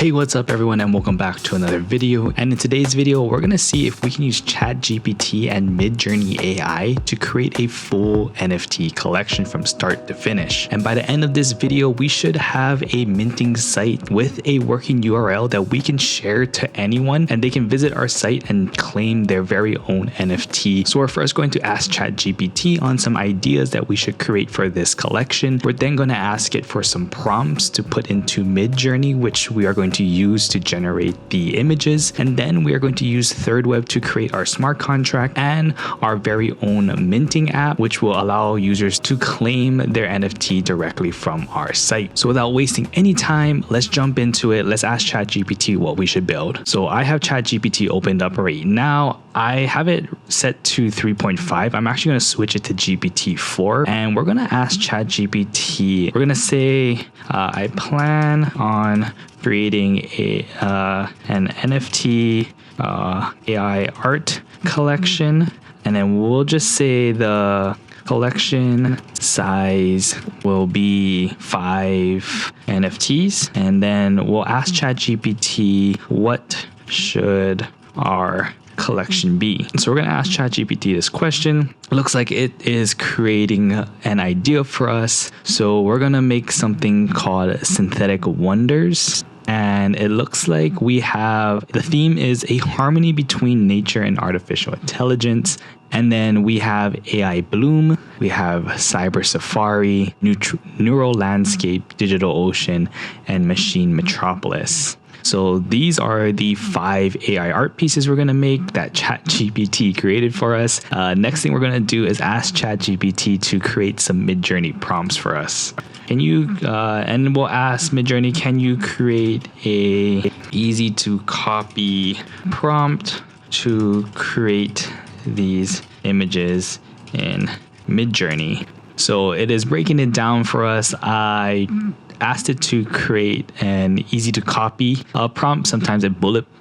Hey, what's up everyone, and welcome back to another video. And in today's video, we're going to see if we can use ChatGPT and MidJourney AI to create a full NFT collection from start to finish. And by the end of this video, we should have a minting site with a working URL that we can share to anyone, and they can visit our site and claim their very own NFT. So we're first going to ask ChatGPT on some ideas that we should create for this collection. We're then going to ask it for some prompts to put into MidJourney, which we are going to use to generate the images, and then we are going to use thirdweb to create our smart contract and our very own minting app, which will allow users to claim their NFT directly from our site. So without wasting any time, let's jump into it. Let's ask ChatGPT what we should build. So I have ChatGPT opened up right now. I have it set to 3.5. I'm actually going to switch it to GPT-4, and we're going to ask ChatGPT. We're going to say I plan on creating an NFT AI art collection, and then we'll just say the collection size will be 5 NFTs, and then we'll ask ChatGPT what should our collection be. So we're going to ask ChatGPT this question. It looks like it is creating an idea for us. So we're going to make something called Synthetic Wonders. And it looks like we have, the theme is a harmony between nature and artificial intelligence. And then we have AI Bloom, we have Cyber Safari, Neural Landscape, Digital Ocean, and Machine Metropolis. So these are the 5 AI art pieces we're going to make that ChatGPT created for us. Next thing we're going to do is ask ChatGPT to create some MidJourney prompts for us. Can you, and we'll ask MidJourney, can you create a easy to copy prompt to create these images in MidJourney? So it is breaking it down for us. I asked it to create an easy to copy prompt. Sometimes it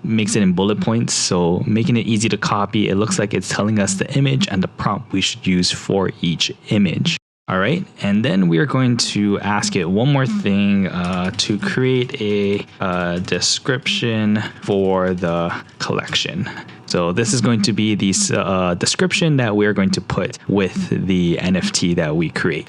makes it in bullet points. So making it easy to copy, it looks like it's telling us the image and the prompt we should use for each image. All right, and then we are going to ask it one more thing to create a description for the collection. So this is going to be the description that we're going to put with the NFT that we create.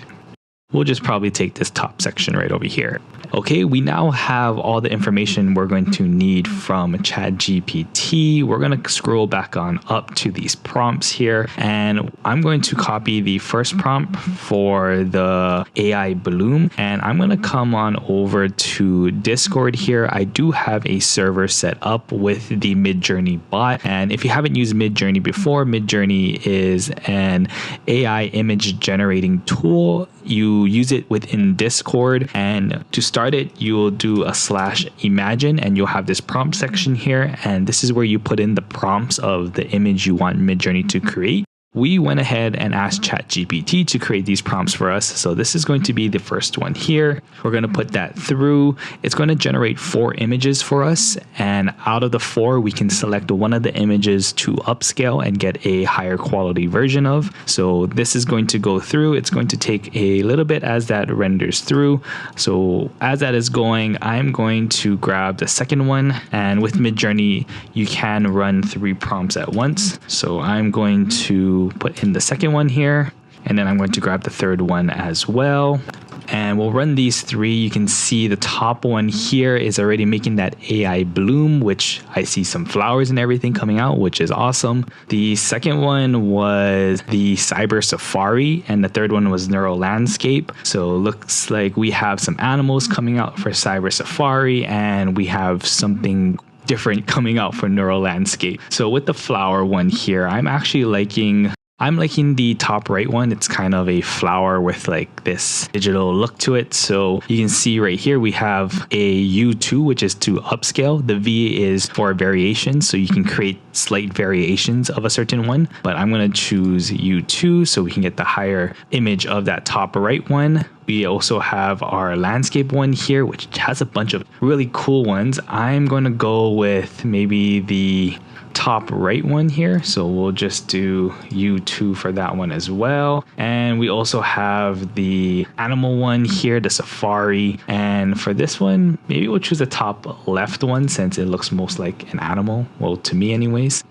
We'll just probably take this top section right over here. Okay, we now have all the information we're going to need from ChatGPT. We're going to scroll back on up to these prompts here, and I'm going to copy the first prompt for the AI Bloom, and I'm going to come on over to Discord here. I do have a server set up with the MidJourney bot, and if you haven't used MidJourney before, MidJourney is an AI image generating tool. You use it within Discord, and to start it, you will do a /imagine, and you'll have this prompt section here, and this is where you put in the prompts of the image you want MidJourney to create. We went ahead and asked ChatGPT to create these prompts for us. So this is going to be the first one here. We're going to put that through. It's going to generate 4 images for us. And out of the 4, we can select one of the images to upscale and get a higher quality version of. So this is going to go through. It's going to take a little bit as that renders through. So as that is going, I'm going to grab the second one. And with MidJourney, you can run 3 prompts at once. So I'm going to put in the second one here, and then I'm going to grab the third one as well, and we'll run these 3. You can see the top one here is already making that AI Bloom, which I see some flowers and everything coming out, which is awesome. The second one was the Cyber Safari, and the third one was Neural Landscape. So it looks like we have some animals coming out for Cyber Safari, and we have something different coming out for Neural Landscape. So with the flower one here, I'm liking the top right one. It's kind of a flower with like this digital look to it. So you can see right here we have a U2, which is to upscale. The V is for variation, so you can create slight variations of a certain one, but I'm going to choose U2 so we can get the higher image of that top right one. We also have our landscape one here, which has a bunch of really cool ones. I'm going to go with maybe the top right one here, so we'll just do U2 for that one as well. And we also have the animal one here, the safari, and for this one maybe we'll choose the top left one since it looks most like an animal, well, to me anyways.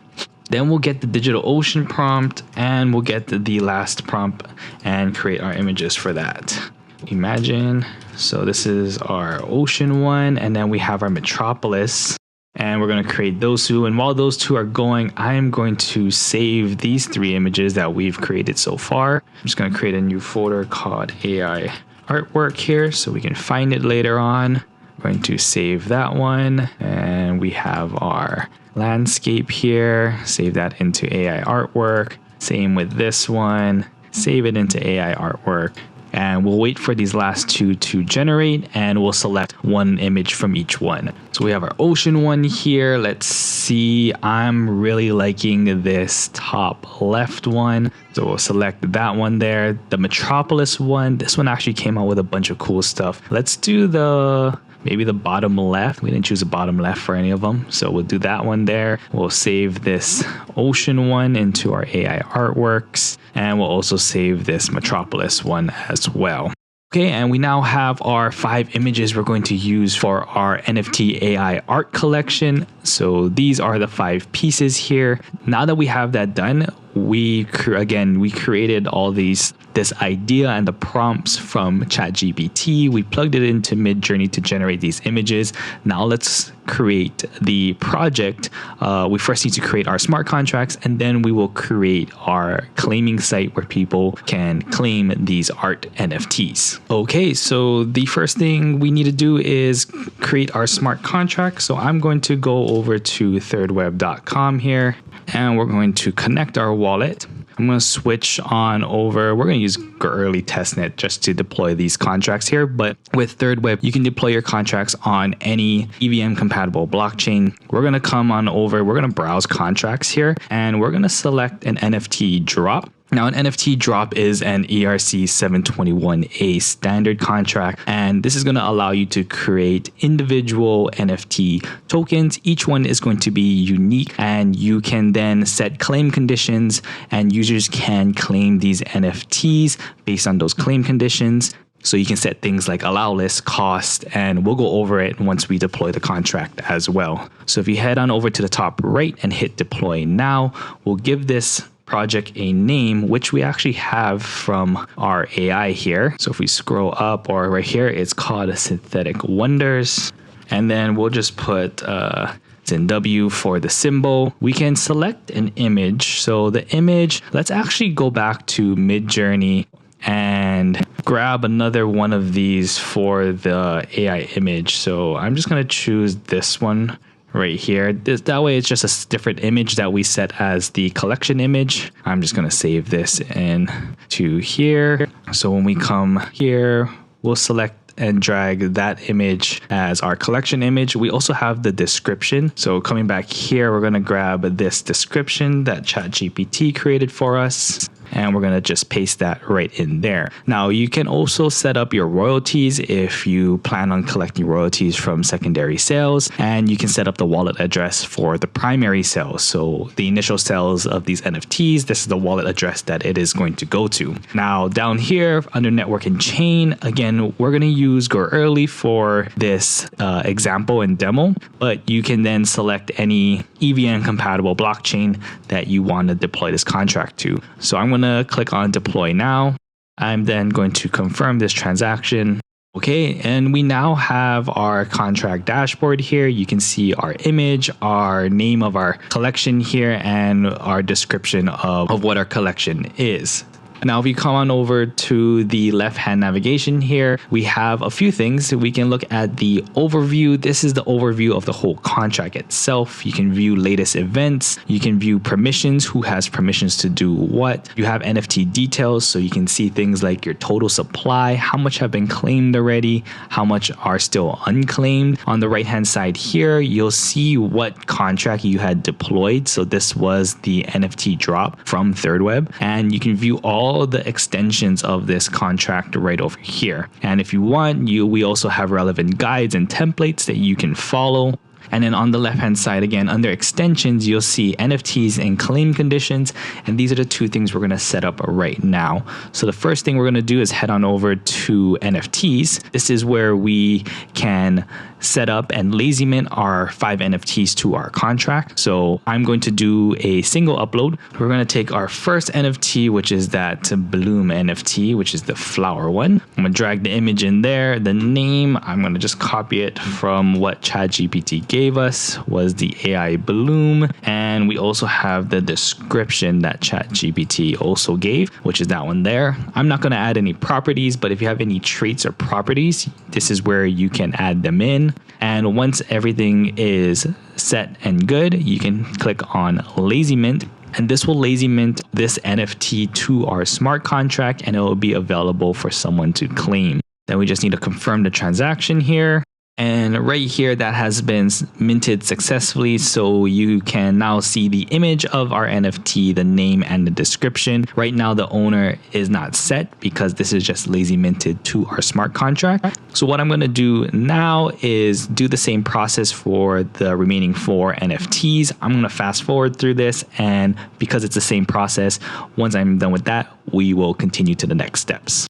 Then we'll get the DigitalOcean prompt and we'll get the last prompt and create our images for that. Imagine, so this is our ocean one, and then we have our metropolis, and we're going to create those two. And while those two are going, I am going to save these 3 images that we've created so far. I'm just going to create a new folder called AI artwork here so we can find it later on. I'm going to save that one, and we have our landscape here. Save that into AI artwork. Same with this one. Save it into AI artwork. And we'll wait for these last 2 to generate, and we'll select one image from each one. So we have our ocean one here. Let's see, I'm really liking this top left one, so we'll select that one there. The metropolis one, this one actually came out with a bunch of cool stuff. Let's do maybe the bottom left. We didn't choose the bottom left for any of them, so we'll do that one there. We'll save this ocean one into our AI artworks, and we'll also save this metropolis one as well. Okay, and we now have our 5 images we're going to use for our NFT AI art collection. So these are the 5 pieces here. Now that we have that done, we created all this idea and the prompts from ChatGPT. We plugged it into MidJourney to generate these images. Now let's create the project. We first need to create our smart contracts, and then we will create our claiming site where people can claim these art NFTs. Okay, so the first thing we need to do is create our smart contract. So I'm going to go over to thirdweb.com here, and we're going to connect our wallet. I'm going to switch on over. We're going to use early testnet just to deploy these contracts here. But with thirdweb, you can deploy your contracts on any EVM compatible blockchain. We're going to come on over. We're going to browse contracts here, and we're going to select an NFT drop. Now, an NFT drop is an ERC 721A standard contract, and this is going to allow you to create individual NFT tokens. Each one is going to be unique, and you can then set claim conditions, and users can claim these NFTs based on those claim conditions. So you can set things like allow list, cost, and we'll go over it once we deploy the contract as well. So if you head on over to the top right and hit deploy now, we'll give this project a name, which we actually have from our AI here. So if we scroll up, or right here, it's called Synthetic Wonders. And then we'll just put ZinW for the symbol. We can select an image. So the image, let's actually go back to MidJourney and grab another one of these for the AI image. So I'm just going to choose this one right here. That way it's just a different image that we set as the collection image. I'm just going to save this in to here. So when we come here, we'll select and drag that image as our collection image. We also have the description. So coming back here, we're going to grab this description that ChatGPT created for us, and we're going to just paste that right in there. Now, you can also set up your royalties if you plan on collecting royalties from secondary sales, and you can set up the wallet address for the primary sales. So the initial sales of these NFTs, this is the wallet address that it is going to go to. Now, down here under network and chain, again, we're going to use Go Early for this example and demo, but you can then select any EVM compatible blockchain that you want to deploy this contract to. So I'm going to click on deploy now. I'm then going to confirm this transaction. Okay, and we now have our contract dashboard here. You can see our image, our name of our collection here, and our description of what our collection is. Now, if you come on over to the left-hand navigation here, we have a few things. We can look at the overview. This is the overview of the whole contract itself. You can view latest events. You can view permissions, who has permissions to do what. You have NFT details, so you can see things like your total supply, how much have been claimed already, how much are still unclaimed. On the right-hand side here, you'll see what contract you had deployed. So this was the NFT drop from thirdweb, and you can view all all the extensions of this contract right over here. And if you want, we also have relevant guides and templates that you can follow. And then on the left hand side, again, under extensions, you'll see NFTs and claim conditions. And these are the two things we're going to set up right now. So the first thing we're going to do is head on over to NFTs. This is where we can set up and lazy mint our 5 NFTs to our contract. So I'm going to do a single upload. We're going to take our first NFT, which is that Bloom NFT, which is the flower one. I'm going to drag the image in there. The name, I'm going to just copy it from what ChatGPT gave us, was the AI Bloom. And we also have the description that ChatGPT also gave, which is that one there. I'm not going to add any properties, but if you have any traits or properties, this is where you can add them in. And once everything is set and good, you can click on lazy mint. And this will lazy mint this NFT to our smart contract, and it will be available for someone to claim. Then we just need to confirm the transaction here. And right here, that has been minted successfully. So you can now see the image of our NFT, the name and the description. Right now, the owner is not set because this is just lazy minted to our smart contract. So what I'm going to do now is do the same process for the remaining 4 NFTs. I'm going to fast forward through this. And because it's the same process, once I'm done with that, we will continue to the next steps.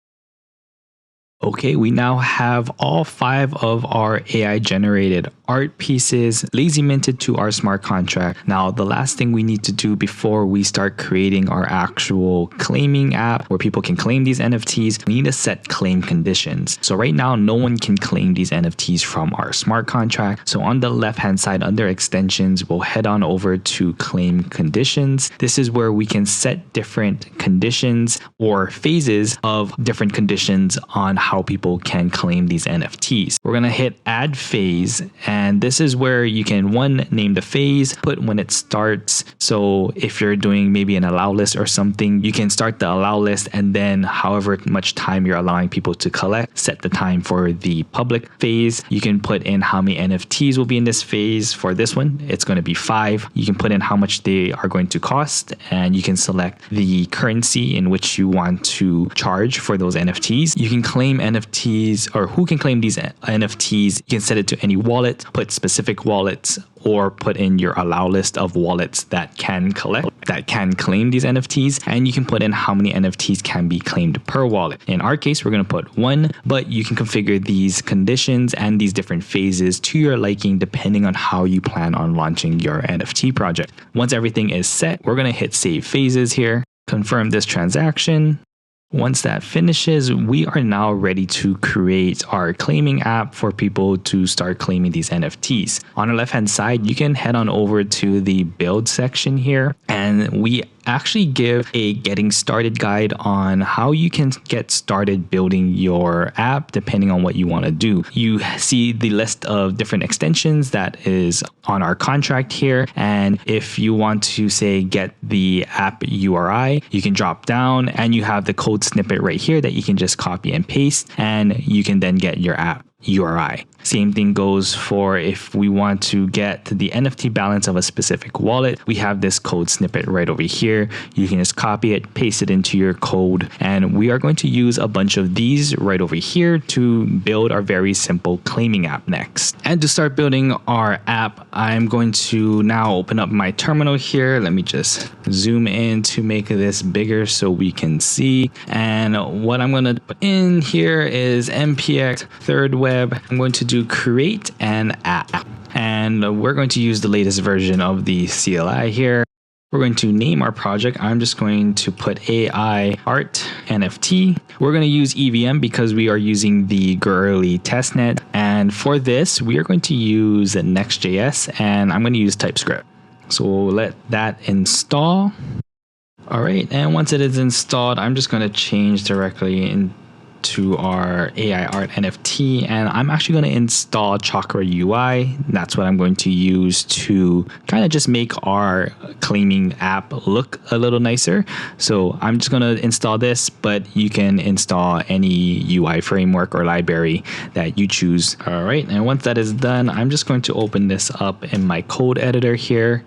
Okay, we now have all 5 of our AI generated art pieces lazy minted to our smart contract. Now, the last thing we need to do before we start creating our actual claiming app where people can claim these NFTs, we need to set claim conditions. So right now, no one can claim these NFTs from our smart contract. So on the left-hand side under extensions, we'll head on over to claim conditions. This is where we can set different conditions or phases of different conditions on how people can claim these NFTs. We're going to hit add phase, and this is where you can name the phase, put when it starts. So if you're doing maybe an allow list or something, you can start the allow list, and then however much time you're allowing people to collect, set the time for the public phase. You can put in how many NFTs will be in this phase. For this one, it's going to be 5. You can put in how much they are going to cost, and you can select the currency in which you want to charge for those NFTs. You can claim NFTs, or who can claim these NFTs. You can set it to any wallet, put specific wallets, or put in your allow list of wallets that can claim these NFTs. And you can put in how many NFTs can be claimed per wallet. In our case, we're going to put 1, but you can configure these conditions and these different phases to your liking depending on how you plan on launching your NFT project. Once everything is set, we're going to hit save phases here, confirm this transaction. Once that finishes, we are now ready to create our claiming app for people to start claiming these NFTs. On the left-hand side, you can head on over to the build section here, and we actually give a getting started guide on how you can get started building your app depending on what you want to do. You see the list of different extensions that is on our contract here, and if you want to say get the app URI, you can drop down and you have the code snippet right here that you can just copy and paste, and you can then get your app URI. Same thing goes for if we want to get the NFT balance of a specific wallet. We have this code snippet right over here. You can just copy it, paste it into your code, and we are going to use a bunch of these right over here to build our very simple claiming app next. And to start building our app, I'm going to now open up my terminal here. Let me just zoom in to make this bigger so we can see. And what I'm going to put in here is MPX thirdweb. I'm going to do create an app, and we're going to use the latest version of the CLI here. We're going to name our project. I'm just going to put AI art NFT. We're going to use EVM because we are using the girly testnet. And for this, we are going to use Next.js, and I'm going to use TypeScript. So we'll let that install. All right. And once it is installed, I'm just going to change directly into our AI art NFT, and I'm actually going to install Chakra UI. That's what I'm going to use to kind of just make our claiming app look a little nicer. So I'm just going to install this, but you can install any UI framework or library that you choose. All right, and once that is done, I'm just going to open this up in my code editor here.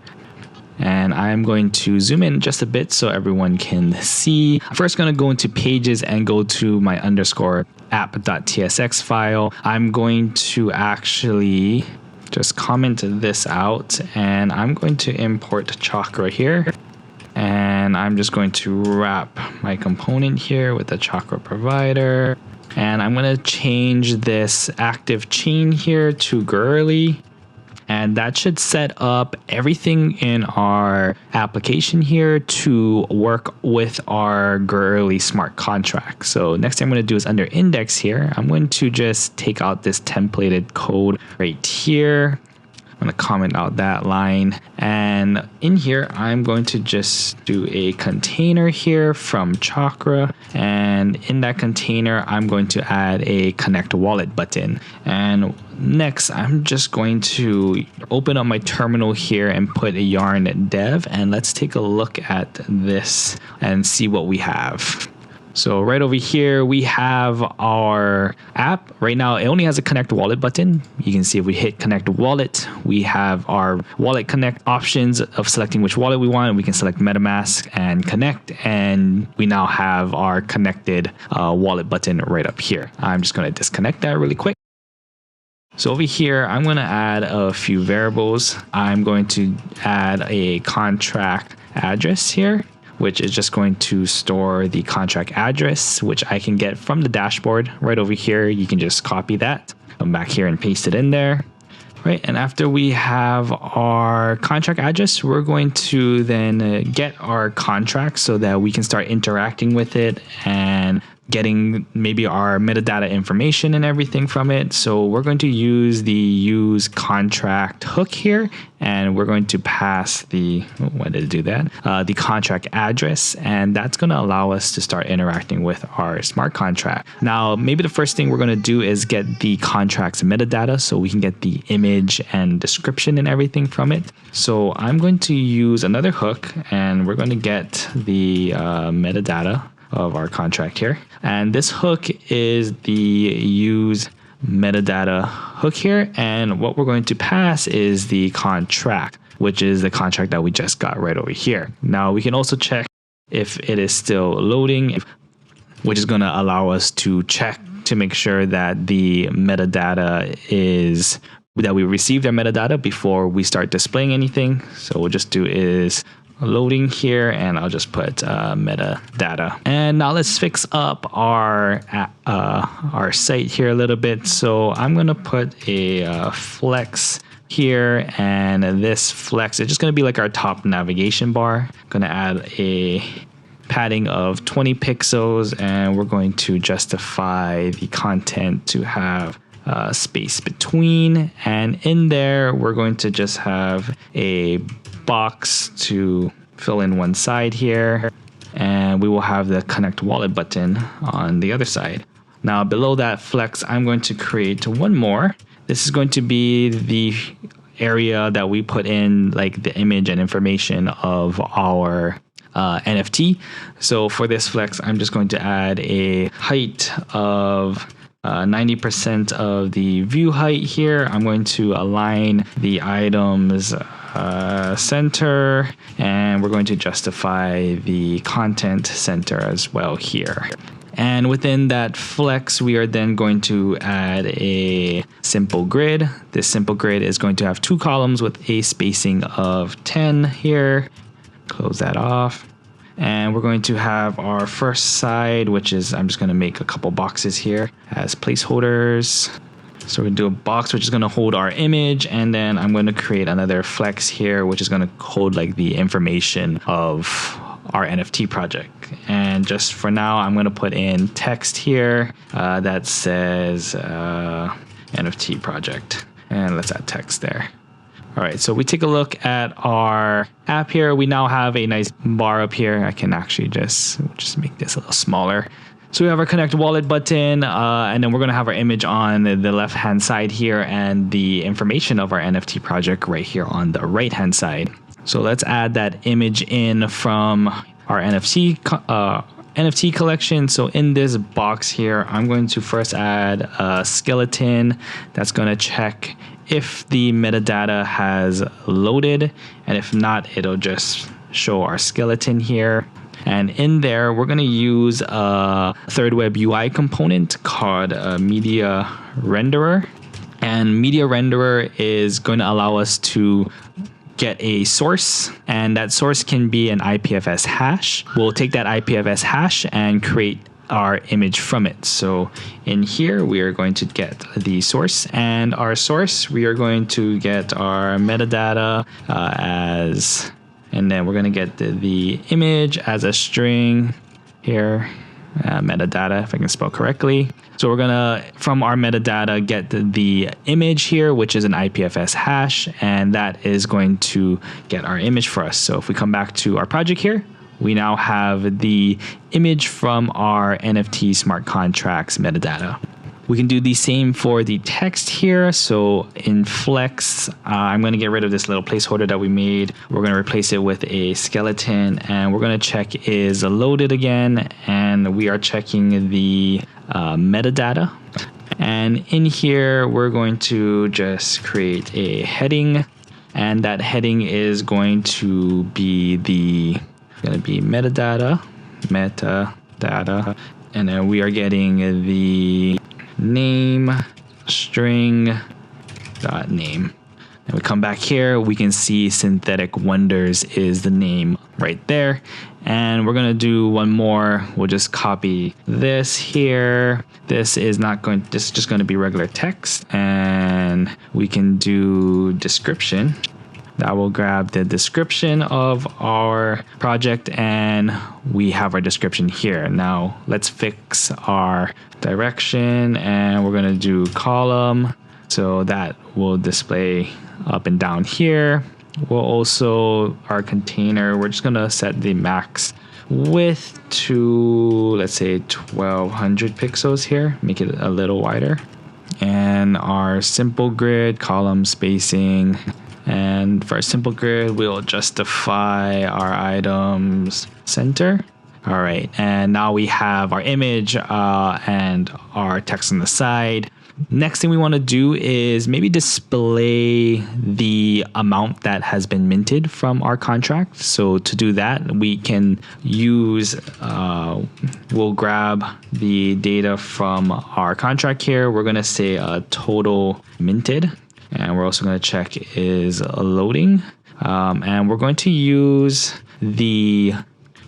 And I'm going to zoom in just a bit so everyone can see. I'm first going to go into pages and go to my underscore app.tsx file. I'm going to actually just comment this out, and I'm going to import Chakra here. And I'm just going to wrap my component here with the Chakra provider. And I'm going to change this active chain here to girly. And that should set up everything in our application here to work with our girly smart contract. So next thing I'm going to do is under index here, I'm going to just take out this templated code right here. I'm going to comment out that line, and in here I'm going to just do a container here from Chakra, and in that container I'm going to add a connect wallet button. And next I'm just going to open up my terminal here and put a yarn dev, and let's take a look at this and see what we have. So right over here, we have our app. Right now, it only has a connect wallet button. You can see if we hit connect wallet, we have our wallet connect options of selecting which wallet we want. We can select MetaMask and connect, and we now have our connected wallet button right up here. I'm just going to disconnect that really quick. So over here, I'm going to add a few variables. I'm going to add a contract address here, which is just going to store the contract address, which I can get from the dashboard right over here. You can just copy that, come back here and paste it in there. Right, and after we have our contract address, we're going to then get our contract so that we can start interacting with it and getting maybe our metadata information and everything from it. So we're going to use the use contract hook here, and we're going to pass the, why did it do that? The contract address, and that's going to allow us to start interacting with our smart contract. Now, maybe the first thing we're going to do is get the contract's metadata so we can get the image and description and everything from it. So I'm going to use another hook, and we're going to get the metadata of our contract here. And this hook is the use metadata hook here. And what we're going to pass is the contract, which is the contract that we just got right over here. Now we can also check if it is still loading, which is going to allow us to check to make sure that the metadata is that we received our metadata before we start displaying anything. So we'll just do is loading here, and I'll just put metadata. And now let's fix up our site here a little bit. So I'm going to put a flex here, and this flex is just going to be like our top navigation bar. I'm going to add a padding of 20 pixels, and we're going to justify the content to have space between, and in there we're going to just have a box to fill in one side here, and we will have the connect wallet button on the other side. Now below that flex, I'm going to create one more. This is going to be the area that we put in like the image and information of our NFT. So for this flex, I'm just going to add a height of 90% of the view height here. I'm going to align the items center, and we're going to justify the content center as well here. And within that flex, we are then going to add a simple grid. This simple grid is going to have two columns with a spacing of 10 here. Close that off. And we're going to have our first side, which is, I'm just going to make a couple boxes here as placeholders. So we're going to do a box which is going to hold our image, and then I'm going to create another flex here which is going to hold like the information of our NFT project. And just for now, I'm going to put in text here that says NFT project, and let's add text there. All right, so we take a look at our app here. We now have a nice bar up here. I can actually just make this a little smaller. So we have our connect wallet button, and then we're going to have our image on the left hand side here, and the information of our NFT project right here on the right hand side. So let's add that image in from our NFT collection. So in this box here, I'm going to first add a skeleton that's going to check if the metadata has loaded, and if not, it'll just show our skeleton here. And in there, we're going to use a thirdweb UI component called Media Renderer. And Media Renderer is going to allow us to get a source, and that source can be an IPFS hash. We'll take that IPFS hash and create our image from it. So in here, we are going to get the source, and our source, we are going to get our metadata and then we're going to get the image as a string here, metadata, if I can spell correctly. So we're going to, from our metadata, get the image here, which is an IPFS hash, and that is going to get our image for us. So if we come back to our project here, we now have the image from our NFT smart contracts metadata. We can do the same for the text here. So in Flex, I'm going to get rid of this little placeholder that we made. We're going to replace it with a skeleton, and we're going to check is loaded again. And we are checking the metadata. And in here, we're going to just create a heading, and that heading is going to be metadata, and then we are getting the name string dot name. And we come back here, we can see Synthetic Wonders is the name right there. And we're gonna do one more. We'll just copy this here. This is just gonna be regular text, and we can do description. That will grab the description of our project, and we have our description here. Now let's fix our direction, and we're going to do column, so that will display up and down here. We'll also, our container, we're just going to set the max width to, let's say, 1200 pixels here, make it a little wider. And our simple grid, column spacing. And for a simple grid, we'll justify our items center. All right, and now we have our image and our text on the side. Next thing we want to do is maybe display the amount that has been minted from our contract. So to do that, we can use, we'll grab the data from our contract here. We're going to say total minted. And we're also going to check is loading. And we're going to use the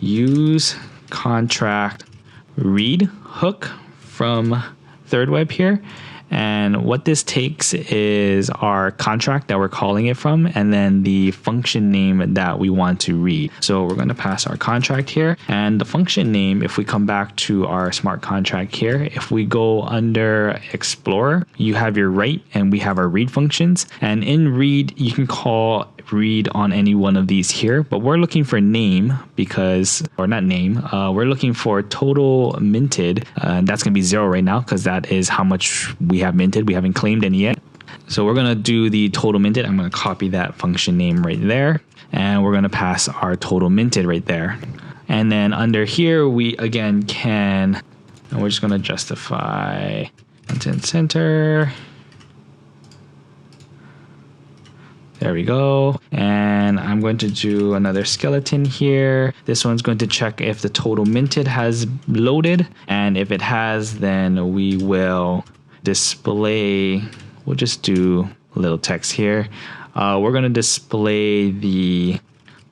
use contract read hook from thirdweb here. And what this takes is our contract that we're calling it from, and then the function name that we want to read. So we're going to pass our contract here, and the function name, if we come back to our smart contract here, if we go under Explorer, you have your write and we have our read functions. And in read, you can call read on any one of these here, but we're looking for name because, or not name, we're looking for total minted. That's going to be 0 right now because that is how much we have minted. We haven't claimed any yet. So we're going to do the total minted. I'm going to copy that function name right there, and we're going to pass our total minted right there. And then under here, we again can, and we're just going to justify content center. There we go. And I'm going to do another skeleton here. This one's going to check if the total minted has loaded. And if it has, then we will display, we'll just do a little text here. We're going to display the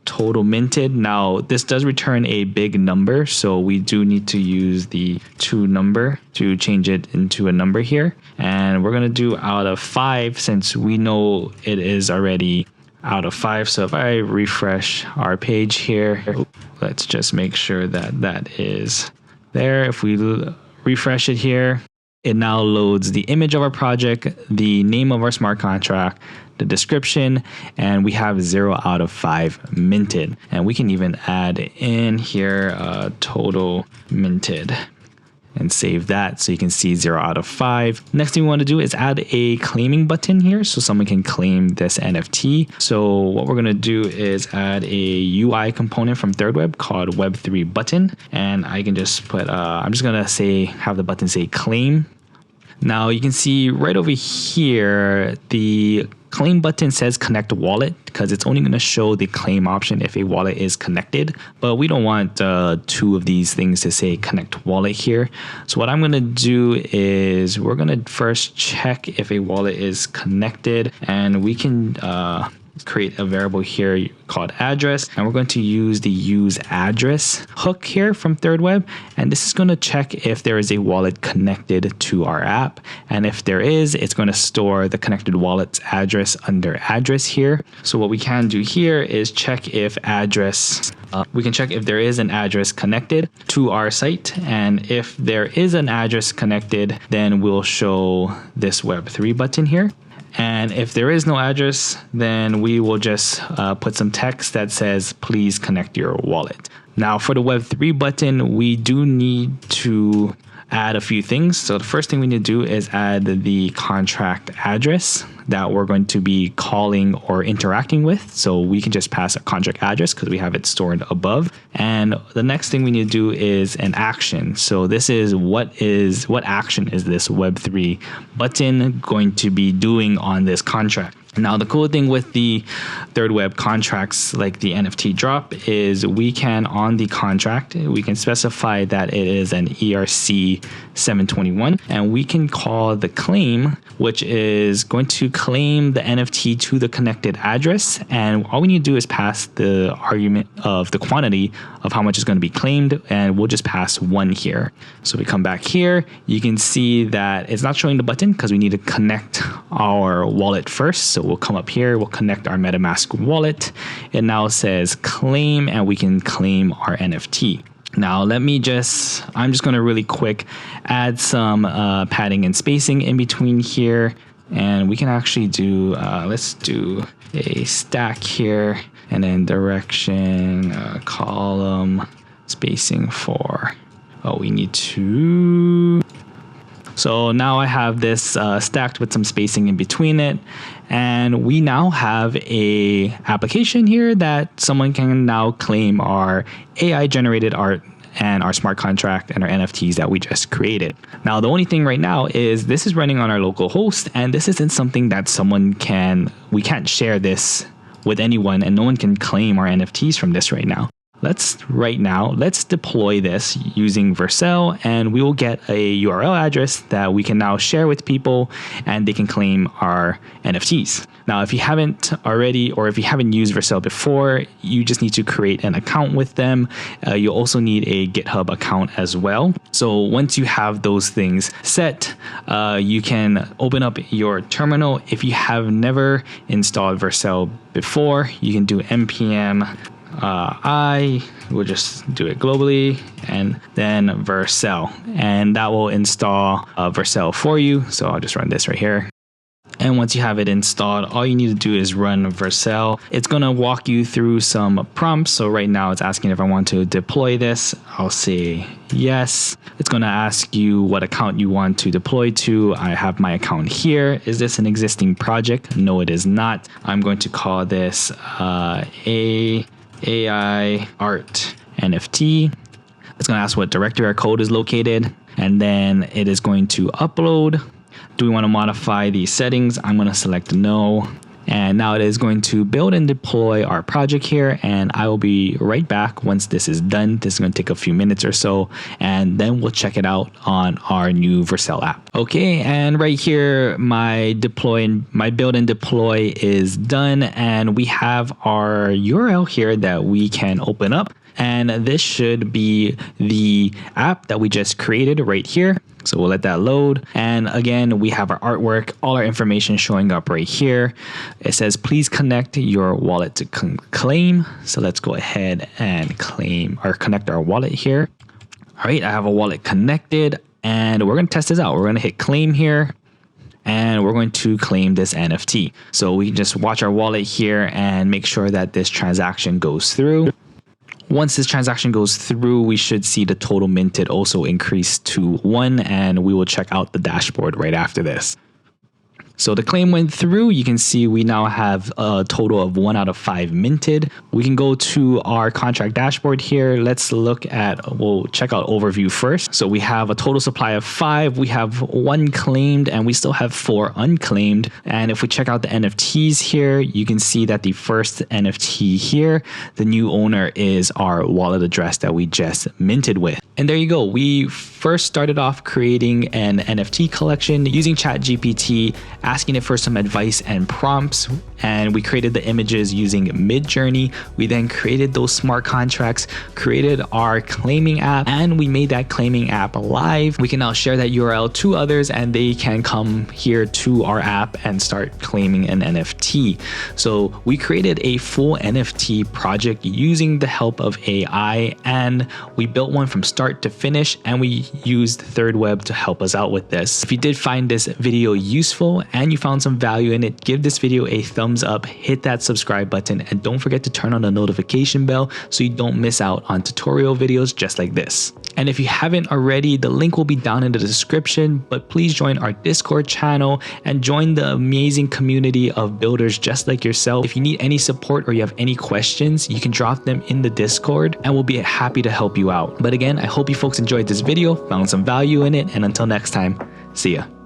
total minted. Now, this does return a big number, so we do need to use the to number to change it into a number here. And we're going to do out of 5 since we know it is already out of 5. So if I refresh our page here, let's just make sure that that is there. If we refresh it here, it now loads the image of our project, the name of our smart contract, the description, and we have 0 out of 5 minted. And we can even add in here total minted and save that so you can see 0 out of 5. Next thing we want to do is add a claiming button here so someone can claim this NFT. So what we're going to do is add a UI component from thirdweb called web3 button, and I can just put I'm just going to say have the button say claim. Now you can see right over here, the claim button says connect wallet because it's only going to show the claim option if a wallet is connected, but we don't want two of these things to say connect wallet here. So what I'm going to do is we're going to first check if a wallet is connected, and we can create a variable here called address, and we're going to use the use address hook here from thirdweb, and this is going to check if there is a wallet connected to our app, and if there is, it's going to store the connected wallet's address under address here. So what we can do here is check if we can check if there is an address connected to our site, and if there is an address connected, then we'll show this Web3 button here. And if there is no address, then we will just put some text that says, please connect your wallet. Now for the Web3 button, we do need to add a few things. So the first thing we need to do is add the contract address that we're going to be calling or interacting with. So we can just pass a contract address because we have it stored above. And the next thing we need to do is an action. So this is what action is this Web3 button going to be doing on this contract. Now, the cool thing with the thirdweb contracts like the NFT drop is we can, on the contract, we can specify that it is an ERC 721, and we can call the claim, which is going to claim the NFT to the connected address. And all we need to do is pass the argument of the quantity of how much is going to be claimed, and we'll just pass 1 here. So we come back here, you can see that it's not showing the button because we need to connect our wallet first. So we'll come up here, we'll connect our MetaMask wallet. It now says claim, and we can claim our NFT. Now I'm just going to really quick add some padding and spacing in between here. And we can actually do, let's do a stack here, and then direction, column, spacing for, we need to. So now I have this stacked with some spacing in between it. And we now have a application here that someone can now claim our AI generated art and our smart contract and our NFTs that we just created. Now, the only thing right now is this is running on our local host, and this isn't something that we can't share this with anyone, and no one can claim our NFTs from this right now. Let's deploy this using Vercel, and we will get a URL address that we can now share with people, and they can claim our NFTs. Now, if you haven't already, or if you haven't used Vercel before, you just need to create an account with them. You also need a GitHub account as well. So once you have those things set, you can open up your terminal. If you have never installed Vercel before, you can do npm we'll just do it globally, and then Vercel, and that will install Vercel for you. So I'll just run this right here. And once you have it installed, all you need to do is run Vercel. It's going to walk you through some prompts. So right now it's asking if I want to deploy this. I'll say yes. It's going to ask you what account you want to deploy to. I have my account here. Is this an existing project? No, it is not. I'm going to call this AI art NFT. It's going to ask what directory our code is located, and then it is going to upload. Do we want to modify these settings? I'm going to select no. And now it is going to build and deploy our project here, and I will be right back once this is done. This is going to take a few minutes or so, and then we'll check it out on our new Vercel app. Okay, and right here, my build and deploy is done, and we have our URL here that we can open up. And this should be the app that we just created right here. So we'll let that load. And again, we have our artwork, all our information showing up right here. It says, please connect your wallet to claim. So let's go ahead and claim or connect our wallet here. All right, I have a wallet connected, and we're going to test this out. We're going to hit claim here, and we're going to claim this NFT. So we can just watch our wallet here and make sure that this transaction goes through. Once this transaction goes through, we should see the total minted also increase to 1, and we will check out the dashboard right after this. So the claim went through. You can see we now have a total of 1 out of 5 minted. We can go to our contract dashboard here. Let's look at, we'll check out overview first. So we have a total supply of 5. We have 1 claimed and we still have 4 unclaimed. And if we check out the NFTs here, you can see that the first NFT here, the new owner is our wallet address that we just minted with. And there you go. We first started off creating an NFT collection using ChatGPT, asking it for some advice and prompts. And we created the images using MidJourney. We then created those smart contracts, created our claiming app, and we made that claiming app live. We can now share that URL to others and they can come here to our app and start claiming an NFT. So we created a full NFT project using the help of AI, and we built one from start to finish, and we used thirdweb to help us out with this. If you did find this video useful and you found some value in it, give this video a thumbs up, hit that subscribe button, and don't forget to turn on the notification bell so you don't miss out on tutorial videos just like this. And if you haven't already, the link will be down in the description, but please join our Discord channel and join the amazing community of builders just like yourself. If you need any support or you have any questions, you can drop them in the Discord and we'll be happy to help you out. But again, I hope you folks enjoyed this video, found some value in it, and until next time, see ya.